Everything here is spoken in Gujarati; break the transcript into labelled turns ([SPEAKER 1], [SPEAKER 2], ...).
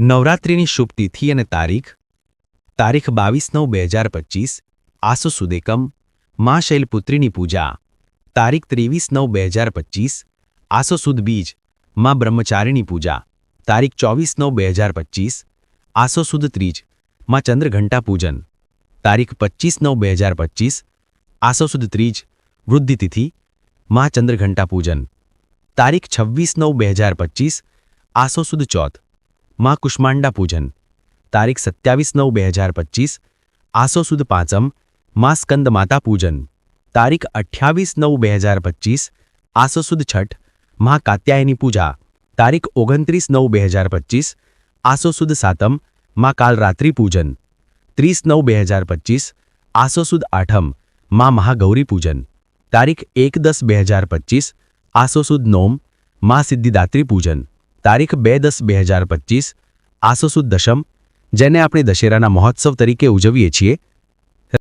[SPEAKER 1] નવરાત્રિની શુભ તિથિ અને તારીખ 22/9/2025 આસો સુદ એકમ મા શૈલપુત્રીની પૂજા તારીખ 23/9/2025 આસો સુદ બીજ મા બ્રહ્મચારિણી પૂજા તારીખ 24/9/2025 આસો સુદ ત્રીજ મા ચંદ્રઘંટા પૂજન તારીખ 25/9/2025 આસો સુદ ત્રીજ વૃદ્ધિ તિથિ મા ચંદ્રઘંટા પૂજન તારીખ 26/9/2025 આસો સુદ ચોથ મા કુષ્માંડા પૂજન તારીખ 27/9/2025 આસો સુદ પાંચમ મા સ્કંદ માતા પૂજન તારીખ 28/9/2025 આસો સુદ છઠ મા કાત્યાયની પૂજા તારીખ 29/9/2025 આસો સુદ સાતમ મા કાલરાત્રિ પૂજન 30/9/2025 આસો સુદ આઠમ મા મહાગૌરી પૂજન તારીખ 1/10/2025 આસો સુદ નોમ મા સિદ્ધિદાત્રી પૂજન તારીખ 2/10/2025 આસો સુદ દશમ જેને આપણે દશેરાના મહોત્સવ તરીકે ઉજવીએ છીએ